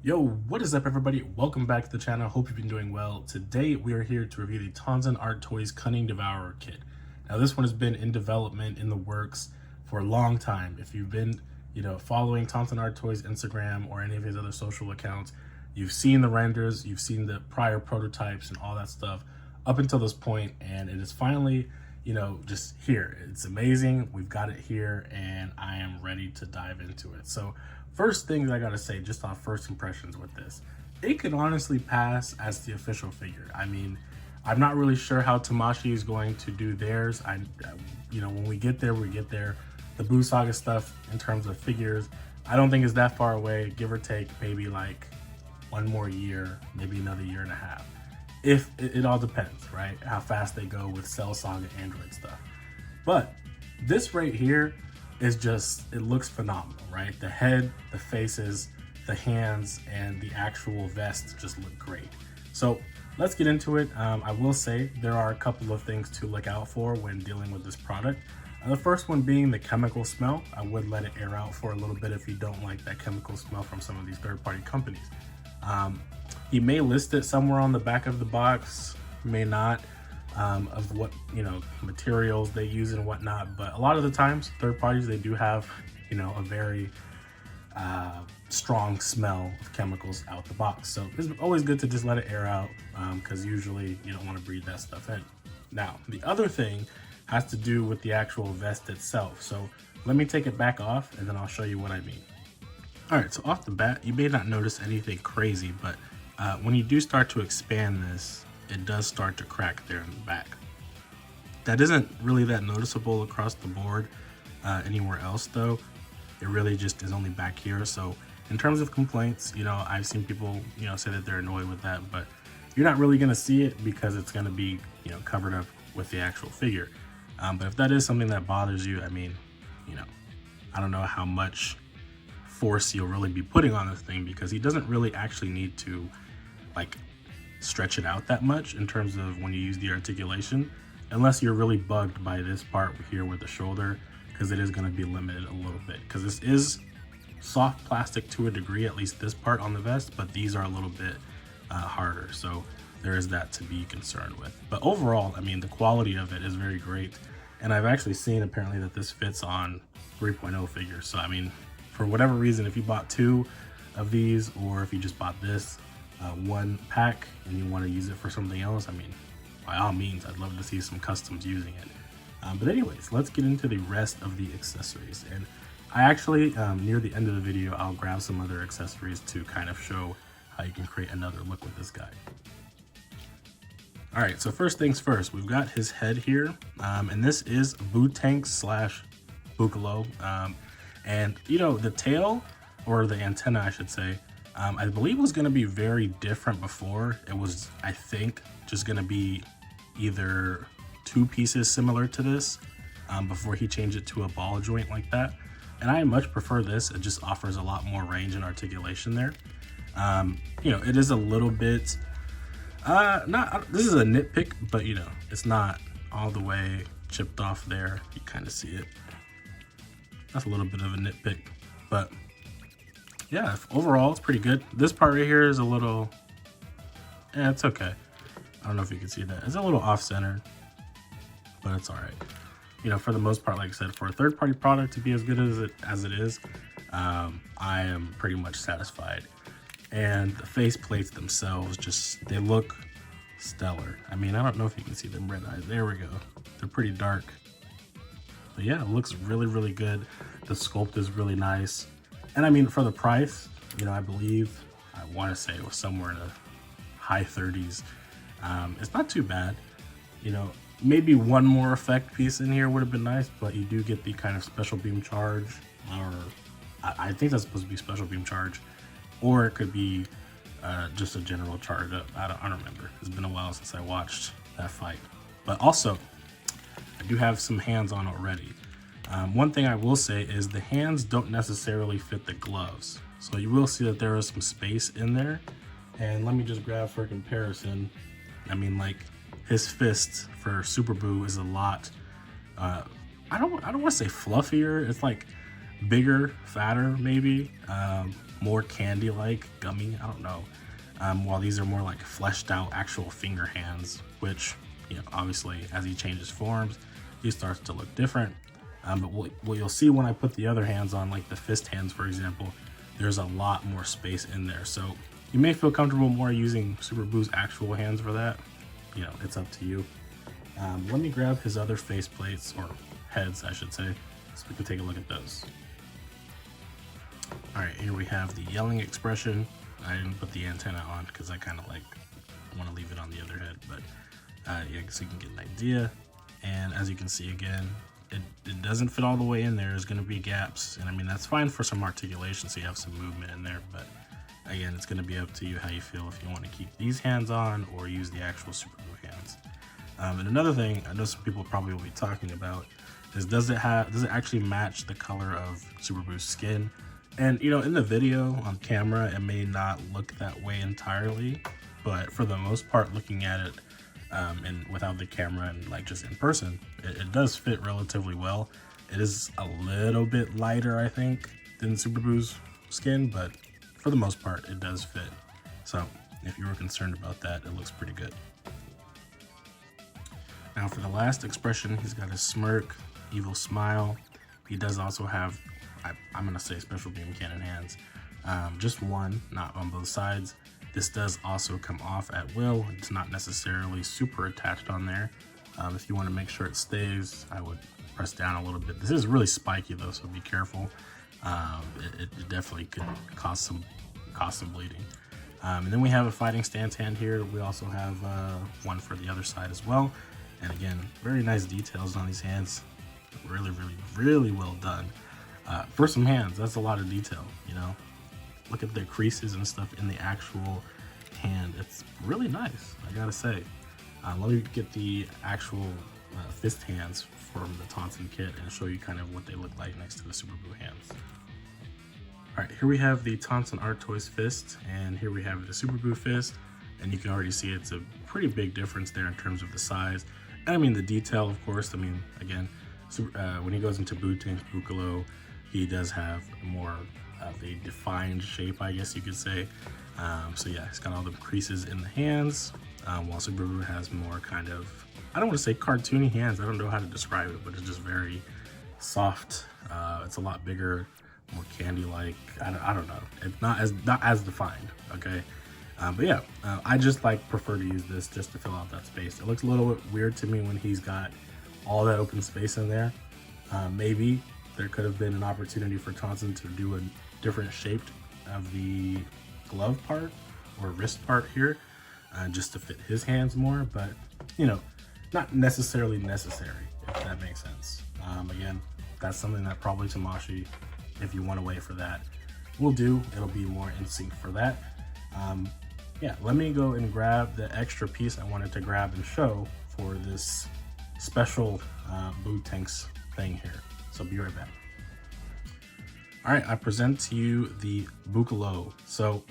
Yo, what is up everybody? Welcome back to the channel. Hope you've been doing well. Today we are here to review the TonsenArtToys Cunning Devour kit. Now this one has been in development, in the works for a long time. If you've been, following TonsenArtToys Instagram or any of his other social accounts, you've seen the renders, you've seen the prior prototypes and all that stuff up until this point, and it is finally, just here. It's amazing. We've got it here and I am ready to dive into it. So first things I gotta say, just off first impressions with this, it could honestly pass as the official figure. I mean, I'm not really sure how Tamashii is going to do theirs. When we get there, we get there. The Buu Saga stuff in terms of figures, I don't think is that far away, give or take maybe like one more year, maybe another year and a half. If it all depends, right? How fast they go with Cell Saga Android stuff. But this right here is just, it looks phenomenal, right? The head, the faces, the hands, and the actual vest just look great. So let's get into it. I will say there are a couple of things to look out for when dealing with this product. The first one being the chemical smell. I would let it air out for a little bit if you don't like that chemical smell from some of these third-party companies. He may list it somewhere on the back of the box, may not, of what materials they use and whatnot, but a lot of the times third parties, they do have a very strong smell of chemicals out the box. So it's always good to just let it air out, because usually you don't want to breathe that stuff in. Now the other thing has to do with the actual vest itself. So let me take it back off and then I'll show you what I mean. All right, so off the bat, you may not notice anything crazy, but when you do start to expand this, it does start to crack there in the back. That isn't really that noticeable across the board anywhere else though. It really just is only back here. So in terms of complaints, I've seen people, say that they're annoyed with that, but you're not really gonna see it because it's gonna be, covered up with the actual figure. But if that is something that bothers you, I mean, I don't know how much force you'll really be putting on this thing, because he doesn't really actually need to like stretch it out that much in terms of when you use the articulation, unless you're really bugged by this part here with the shoulder, because it is going to be limited a little bit, because this is soft plastic to a degree, at least this part on the vest, but these are a little bit harder, so there is that to be concerned with. But overall, I mean, the quality of it is very great, and I've actually seen apparently that this fits on 3.0 figures. So I mean, for whatever reason, if you bought two of these, or if you just bought this one pack and you want to use it for something else, I mean, by all means, I'd love to see some customs using it. But anyways, let's get into the rest of the accessories. And I actually, near the end of the video, I'll grab some other accessories to kind of show how you can create another look with this guy. All right, so first things first, we've got his head here, and this is Buutenks slash Buccalo. And the tail, or the antenna I should say, I believe was going to be very different before. It was, I think, just going to be either two pieces similar to this before he changed it to a ball joint like that. And I much prefer this. It just offers a lot more range and articulation there. It is a little bit, this is a nitpick, but it's not all the way chipped off there. You kind of see it. That's a little bit of a nitpick, but yeah, overall it's pretty good. This part right here is a little, it's okay. I don't know if you can see that. It's a little off-center, but it's all right. For the most part, like I said, for a third-party product to be as good as it is, I am pretty much satisfied. And the face plates themselves, they look stellar. I mean, I don't know if you can see them red eyes. There we go. They're pretty dark. But yeah, it looks really, really good. The sculpt is really nice. And I mean, for the price, I believe, I want to say it was somewhere in the high 30s. It's not too bad. Maybe one more effect piece in here would have been nice, but you do get the kind of special beam charge, or I think that's supposed to be special beam charge, or it could be just a general charge up. I don't remember. It's been a while since I watched that fight. But also, I do have some hands on already. One thing I will say is the hands don't necessarily fit the gloves. So you will see that there is some space in there. And let me just grab for comparison. I mean, like, his fist for Super Buu is a lot, I don't want to say fluffier. It's like bigger, fatter maybe. more candy-like, gummy, I don't know. While these are more like fleshed out actual finger hands, which, you know, obviously as he changes forms, he starts to look different. But what you'll see when I put the other hands on, like the fist hands, for example, there's a lot more space in there. So you may feel comfortable more using Super Boo's actual hands for that. You know, it's up to you. Let me grab his other face plates, or heads, I should say, so we can take a look at those. All right, here we have the yelling expression. I didn't put the antenna on because I kind of like want to leave it on the other head, but yeah, so you can get an idea. And as you can see again, it doesn't fit all the way in there. There's going to be gaps, and I mean that's fine for some articulation, so you have some movement in there, but again, it's going to be up to you how you feel, if you want to keep these hands on or use the actual Super Boo hands. And another thing I know some people probably will be talking about is does it actually match the color of Super Boo's skin? And you know, in the video on camera, it may not look that way entirely, but for the most part, looking at it and without the camera and like just in person, it does fit relatively well. It is a little bit lighter, I think, than Super Boo's skin, but for the most part, it does fit. So if you were concerned about that, it looks pretty good. Now for the last expression, he's got a smirk, evil smile. He does also have, I'm gonna say, special beam cannon hands. Just one, not on both sides. This does also come off at will. It's not necessarily super attached on there. If you want to make sure it stays, I would press down a little bit. This is really spiky though, so be careful. It definitely could cause some bleeding. And then we have a fighting stance hand here. We also have one for the other side as well. And again, very nice details on these hands. Really well done. For some hands, that's a lot of detail, you know. Look at the creases and stuff in the actual hand. It's really nice, I gotta say. Let me get the actual fist hands from the Tonsen kit and show you kind of what they look like next to the Super Boo hands. All right, here we have the TonsenArtToys fist, and here we have the Super Boo fist, and you can already see it's a pretty big difference there in terms of the size. And I mean the detail, of course. I mean, again, when he goes into Buutenks, he does have more of a defined shape, I guess you could say. So yeah, he's got all the creases in the hands, while Super Boo has more kind of, I don't want to say cartoony hands, I don't know how to describe it, but it's just very soft. It's a lot bigger, more candy-like. I don't know. It's not as defined, okay? But yeah, I just prefer to use this just to fill out that space. It looks a little bit weird to me when he's got all that open space in there. Maybe there could have been an opportunity for Tonsen to do a different shape of the glove part or wrist part here, just to fit his hands more, but you know, not necessarily necessary, if that makes sense. Again, that's something that probably Tamashii, if you want to wait for that, will do. It'll be more in sync for that. Yeah, let me go and grab the extra piece I wanted to grab and show for this special Buutenks thing here. So be right back. All right, I present to you the Buutenks. So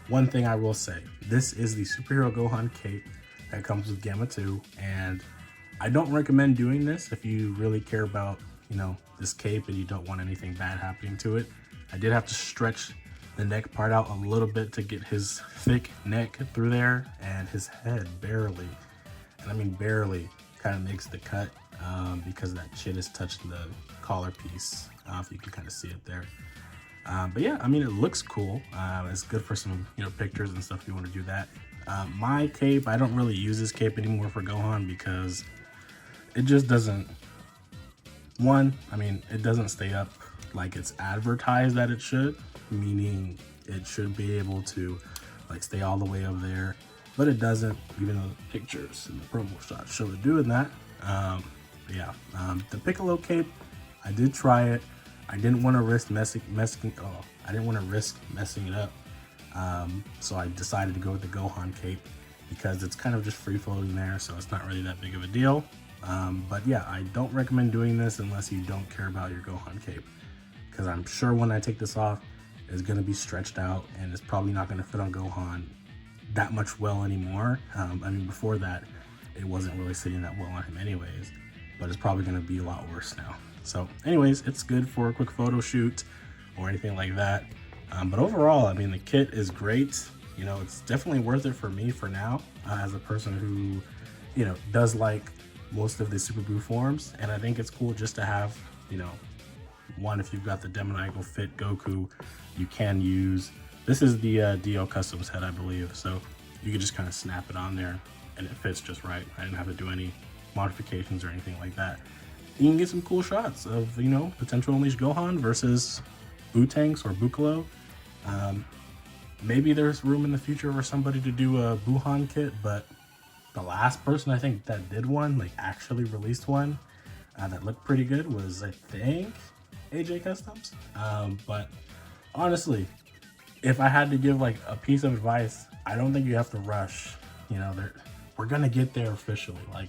one thing I will say, this is the Superhero Gohan cape that comes with Gamma 2, and I don't recommend doing this if you really care about, you know, this cape and you don't want anything bad happening to it. I did have to stretch the neck part out a little bit to get his thick neck through there, and his head barely, and I mean barely, kind of makes the cut because that chin is touching the collar piece, if you can kind of see it there. But yeah, I mean, it looks cool. It's good for some, you know, pictures and stuff if you want to do that. My cape, I don't really use this cape anymore for Gohan because it just doesn't, I mean, it doesn't stay up like it's advertised that it should, meaning it should be able to stay all the way up there, but it doesn't, even though the pictures and the promo shots show it doing that. Yeah, the Piccolo cape, I did try it. I didn't want to risk messing it up. So I decided to go with the Gohan cape because it's kind of just free floating there, so it's not really that big of a deal. But yeah, I don't recommend doing this unless you don't care about your Gohan cape, because I'm sure when I take this off, it's going to be stretched out and it's probably not going to fit on Gohan that much well anymore. I mean, before that, it wasn't really sitting that well on him anyways, but it's probably going to be a lot worse now. So anyways, it's good for a quick photo shoot or anything like that. But overall, I mean, the kit is great. You know, it's definitely worth it for me for now, as a person who, you know, does like most of the Super Buu forms. And I think it's cool just to have, you know, one, if you've got the demoniacal fit Goku, you can use, this is the DL Customs head, I believe. So you can just kind of snap it on there and it fits just right. I didn't have to do any modifications or anything like that. You can get some cool shots of, you know, potential Unleashed Gohan versus Buutenks or Buucolo. Maybe there's room in the future for somebody to do a Buuhan kit, but the last person I think that did one, like actually released one, that looked pretty good was, I think, AJ Customs. But honestly, if I had to give like a piece of advice, I don't think you have to rush. You know, we're gonna get there officially. Like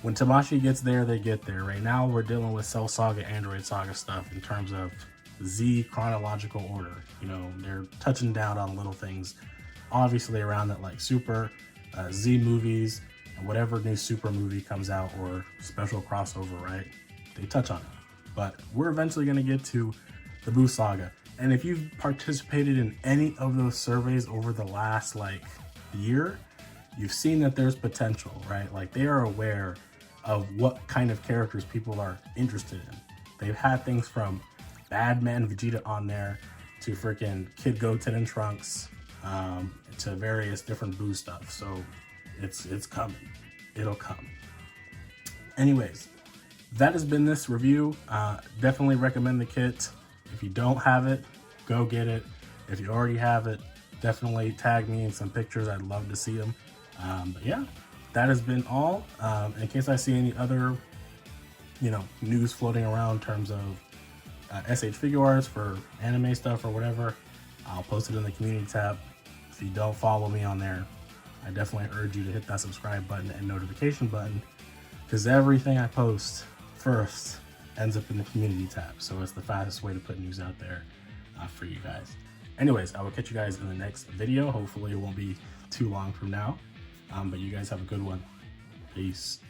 when Tamashii gets there, they get there. Right now, we're dealing with Cell Saga, Android Saga stuff in terms of Z chronological order. You know, they're touching down on little things, obviously around that, like Super, Z movies, and whatever new Super movie comes out or special crossover, right? They touch on it. But we're eventually going to get to the Buu Saga. And if you've participated in any of those surveys over the last like year, you've seen that there's potential, right? Like they are aware of what kind of characters people are interested in. They've had things from Bad Man Vegeta on there to freaking Kid Goten and Trunks, to various different Buu stuff. So it's coming. It'll come. Anyways, that has been this review. Definitely recommend the kit. If you don't have it, go get it. If you already have it, definitely tag me in some pictures. I'd love to see them. But yeah, that has been all. In case I see any other, you know, news floating around in terms of SHfiguarts for anime stuff or whatever, I'll post it in the community tab. If you don't follow me on there, I definitely urge you to hit that subscribe button and notification button, because everything I post first ends up in the community tab. So it's the fastest way to put news out there for you guys. Anyways, I will catch you guys in the next video. Hopefully it won't be too long from now. But you guys have a good one. Peace.